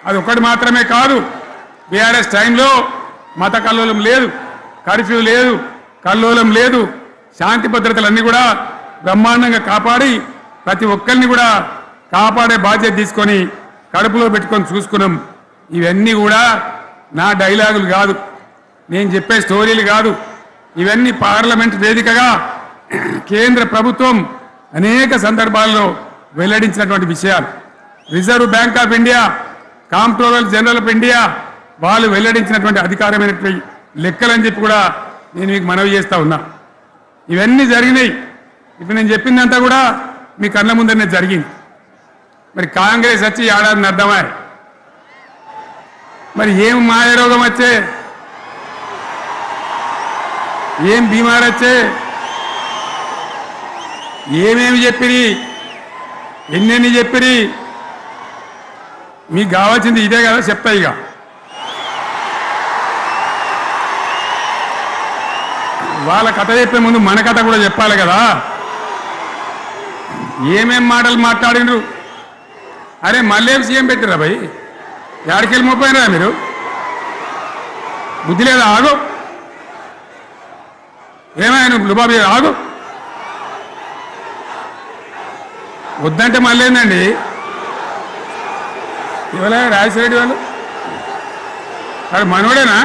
అది ఒకటి మాత్రమే కాదు, బీఆర్ఎస్ టైంలో మత కల్లోలం లేదు, కర్ఫ్యూ లేదు, కల్లోలం లేదు, శాంతి భద్రతలన్నీ కూడా బ్రహ్మాండంగా కాపాడి ప్రతి ఒక్కరిని కూడా కాపాడే బాధ్యత తీసుకొని కడుపులో పెట్టుకొని చూసుకున్నాం. ఇవన్నీ కూడా నా డైలాగులు కాదు, నేను చెప్పే స్టోరీలు కాదు, ఇవన్నీ పార్లమెంట్ వేదికగా కేంద్ర ప్రభుత్వం అనేక సందర్భాల్లో వెల్లడించినటువంటి విషయాలు. Reserve bank of India, comptroller general of India వాళ్ళు వెల్లడించినటువంటి అధికారమైనటువంటి లెక్కలని చెప్పి కూడా నేను మీకు మనవి చేస్తా ఉన్నా. ఇవన్నీ జరిగినాయి. ఇప్పుడు నేను చెప్పిందంతా కూడా మీ కళ్ళ ముందరనే జరిగింది. మరి కాంగ్రెస్ వచ్చి ఏడాదిని అర్థమా? మరి ఏం మాయరోగం వచ్చే, ఏం బీమారు వచ్చే, ఏమేమి చెప్పిరి, ఎన్నెన్ని చెప్పిరి, మీకు కావాల్సింది ఇదే కదా, చెప్తా. ఇక వాళ్ళ కథ చెప్పే ముందు మన కథ కూడా చెప్పాలి కదా. ఏమేం మాటలు మాట్లాడినరు? అరే మళ్ళీ సీఎం పెట్టిరా భయ్, ఎక్కడికెళ్ళి మోపోయినరా మీరు? బుద్ధి లేదా? ఆగు, ఏమైనా లుబాబీ ఆగు, వద్దంటే మళ్ళీ ఏందండి? ఇవాళ రాజశేఖర వాళ్ళు అది మనోడేనా?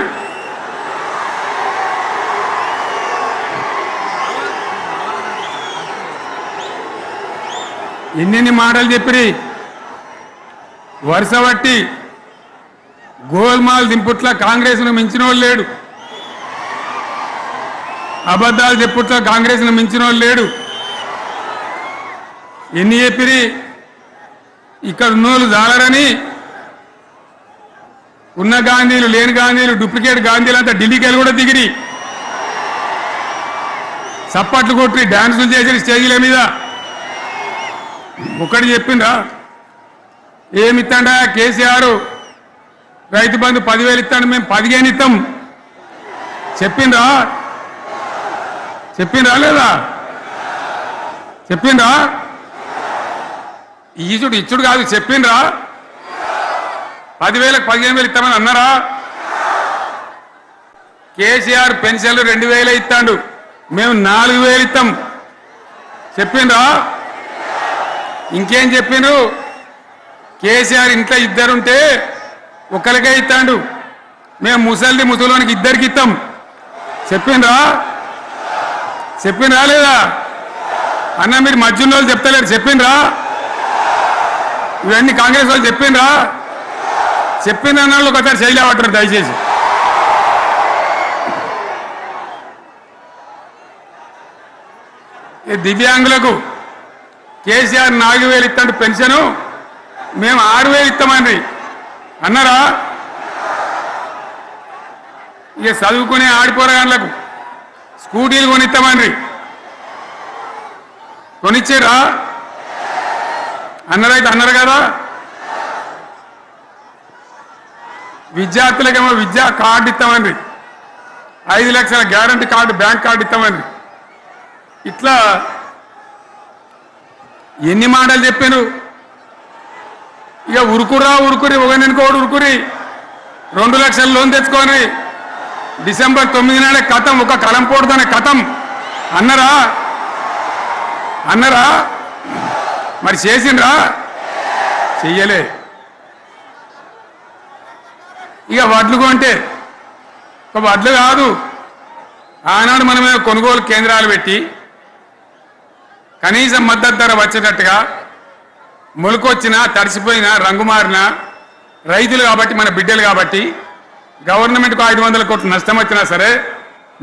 ఎన్నెన్ని మాటలు చెప్పిరి, వరుస బట్టి గోల్మాల్ దింపుట్ల కాంగ్రెస్ను మించిన వాళ్ళు లేడు, అబద్ధాలు చెప్పుట్ల కాంగ్రెస్ను మించిన వాళ్ళు లేడు. ఎన్ని చెప్పిరి? ఇక్కడ ఉన్నోళ్ళు జాలరని ఉన్న గాంధీలు లేని గాంధీలు డూప్లికేట్ గాంధీలు అంతా ఢిల్లీకి వెళ్ళి కూడా దిగిరి, చప్పట్లు కొట్టి డాన్సులు చేసి స్టేజీల మీద. ఒకటి చెప్పిండ్రా? ఏమిత్తాడా కేసీఆర్? రైతు బంధు 10,000 ఇస్తాడు, మేము 15 ఇస్తాం. చెప్పిండ్రా? చెప్పిండ్రా లేదా? చెప్పిండ్రా? ఈచుడు ఇచ్చుడు కాదు, చెప్పిండ్రా? 10,000కు 15,000 ఇస్తామని అన్నారా? కేసీఆర్ పెన్షన్లు 2,000 ఇస్తాడు, మేము 4,000 ఇస్తాం. చెప్పిండ్రా? ఇంకేం చెప్పిండ్రు? కేసీఆర్ ఇంట్లో ఇద్దరుంటే ఒకరికే ఇస్తాడు, మేము ముసలోనికి 2 ఇస్తాం. చెప్పిండ్రా? చెప్పిండ్రా లేదా? అన్న మీరు మధ్యలో వాళ్ళు చెప్తలేరు, చెప్పిండ్రా? ఇవన్నీ కాంగ్రెస్ వాళ్ళు చెప్పిండ్రా? చెప్పిన వాళ్ళు ఒకసారి చేయలేవట్టారు దయచేసి. దివ్యాంగులకు కేసీఆర్ 4,000 ఇస్తాడు పెన్షను, మేము 6,000 ఇస్తామండి అన్నారా? ఇక చదువుకునే ఆడిపోరగాళ్ళకు స్కూటీలు కొనిస్తామండి, కొనిచ్చారా? అన్నారైతే అన్నారు కదా. విద్యార్థులకేమో విద్యా కార్డు ఇస్తామండి, 5 లక్షల గ్యారంటీ కార్డు, బ్యాంక్ కార్డు ఇస్తామండి. ఇట్లా ఎన్ని మాటలు చెప్పాను. ఇక ఉరుకురి ఒకరినుకోడు ఉరుకురి 2 లక్షల లోన్ తెచ్చుకొని డిసెంబర్ 9 నాడే కథం, ఒక కలంపోడుతోనే కథం అన్నరా? అన్నరా? మరి చేసిండ్రా? చెయ్యలే. ఇక వడ్లు కొంటే ఒక వడ్లు కాదు, ఆనాడు మనమే కొనుగోలు కేంద్రాలు పెట్టి కనీసం మద్దతు ధర వచ్చేటట్టుగా మొలకొచ్చినా తడిసిపోయినా రంగు మారినా రైతులు కాబట్టి మన బిడ్డలు కాబట్టి గవర్నమెంట్కు 500 కోట్లు నష్టం వచ్చినా సరే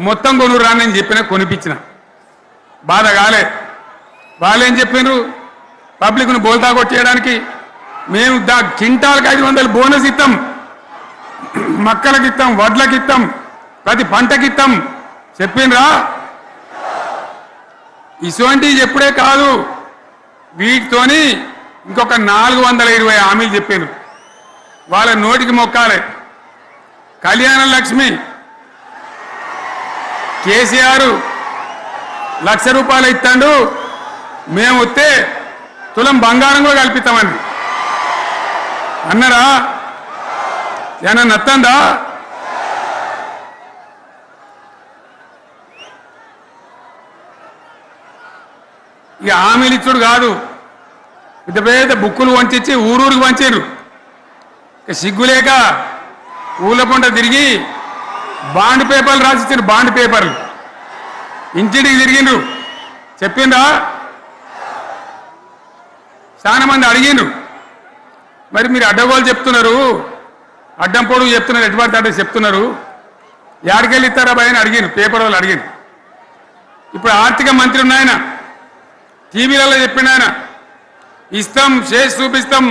మొత్తం కొనురా అని చెప్పినా కొనిపించిన. బాధ కాలే. వాళ్ళేం చెప్పిండ్రు? పబ్లిక్ను బోల్తా కొట్టేయడానికి మేము క్వింటాల్కి 500 బోనస్ ఇస్తాం, మక్కలకి ఇస్తాం, వడ్లకి ఇస్తాం, ప్రతి పంటకి ఇస్తాం. చెప్పిండ్రా? ఇటువంటివి చెప్పుడే కాదు, వీటితోని ఇంకొక 420 హామీలు చెప్పారు. వాళ్ళ నోటికి మొక్కాలే. కళ్యాణ లక్ష్మి కేసీఆర్ 1,00,000 రూపాయలు ఇస్తాడు, మేము వస్తే తులం బంగారం కూడా కల్పిస్తామండి అన్నారా? ఏమన్నా నత్తందా? ఇక హామీలు ఇచ్చుడు కాదు, పెద్ద పెద్ద బుక్కులు వంచి ఊరూరికి వంచారు. సిగ్గులేక ఊళ్ళ పంట తిరిగి బాండ్ పేపర్లు రాసిచ్చారు. బాండ్ పేపర్లు ఇంటింటికి తిరిగిండ్రు. చెప్పిండ్రా? చాలా మంది అడిగిండ్రు. మరి మీరు అడ్డగోలు చెప్తున్నారు, అడ్డం పొడుగు చెప్తున్నారు, ఎటువంటి అడ్డ చెప్తున్నారు, యాడికెళ్ళి ఇస్తారా భయ అని అడిగిండ్రు. పేపర్ వాళ్ళు అడిగిండ్రు. ఇప్పుడు ఆర్థిక మంత్రి ఉన్నాయన టీవీలలో చెప్పిండు, ఆయన ఇస్తాం చేసి చూపిస్తాం,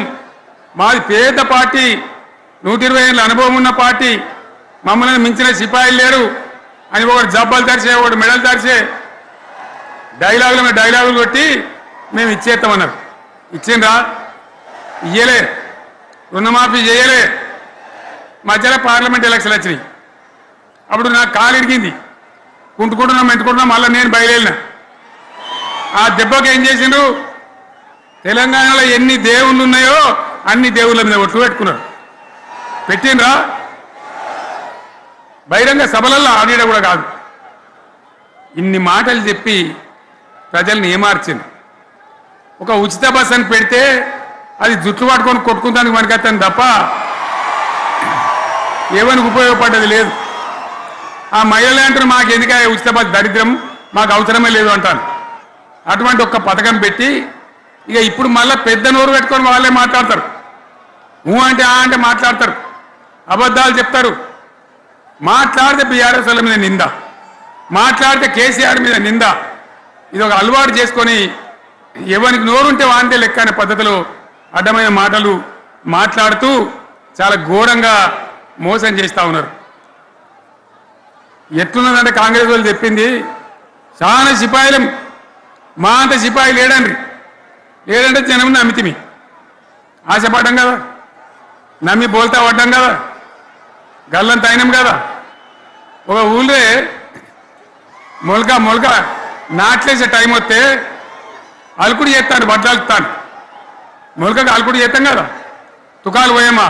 మాది పేద పార్టీ, 120 ఏళ్ళ అనుభవం ఉన్న పార్టీ, మమ్మల్ని మించిన సిపాయిలు లేరు అని ఒకటి జబ్బలు తరిచే, ఒకటి మెడలు తరిచే డైలాగులు కొట్టి మేము ఇచ్చేస్తామన్నారు. ఇచ్చిండ్రా? ఇయ్యలే. రుణమాఫీ చేయలే. మధ్యలో పార్లమెంట్ ఎలక్షన్లు వచ్చినాయి. అప్పుడు నాకు కాలు ఇరిగింది. కుంటుకుంటున్నాం మెంటుకుంటున్నాం, మళ్ళీ నేను బయలుదేరిన. ఆ దెబ్బకి ఏం చేసిండ్రు? తెలంగాణలో ఎన్ని దేవుళ్ళు ఉన్నాయో అన్ని దేవుళ్ళ మీద ఒట్లు పెట్టుకున్నారు. పెట్టిండ్రా? బహిరంగ సభలలో ఆడిడ కూడా కాదు. ఇన్ని మాటలు చెప్పి ప్రజల్ని ఏమార్చింది. ఒక ఉచిత బస్ అని పెడితే అది జుట్లు పట్టుకొని కొట్టుకుంటానికి మనకత్తాను తప్ప ఏమనికి ఉపయోగపడ్డది లేదు. ఆ మహిళలు అంటారు మాకు ఎందుక ఉచిత బస్, దరిద్రం, మాకు అవసరమే లేదు అంటారు. అటువంటి ఒక్క పథకం పెట్టి ఇక ఇప్పుడు మళ్ళీ పెద్ద నోరు పెట్టుకొని వాళ్ళే మాట్లాడతారు. అంటే అంటే మాట్లాడతారు, అబద్ధాలు చెప్తారు. మాట్లాడితే బీఆర్ఎస్ వాళ్ళ మీద నింద, మాట్లాడితే కేసీఆర్ మీద నింద. ఇది ఒక అలవాటు చేసుకొని ఎవరికి నోరుంటే వాంటే లెక్క అనే పద్ధతిలో అడ్డమైన మాటలు మాట్లాడుతూ చాలా ఘోరంగా మోసం చేస్తూ ఉన్నారు. ఎట్లున్నదంటే కాంగ్రెస్ వాళ్ళు చెప్పింది, చాలా సిపాయిలం, మా అంత సిపాయి లేడంటే జనం నమ్మితిమి, ఆశపడ్డాం కదా, నమ్మి బోల్తా పడ్డాం కదా, గల్లంత అయినాం కదా. ఒక ఊళ్ళో మొలక నాట్లేసే టైం వస్తే అలుకుడు చేస్తాను, బట్టలు అలుకుతాను. మొలకకు అలుకుడు చేస్తాం కదా, తుకాలు పోయేమా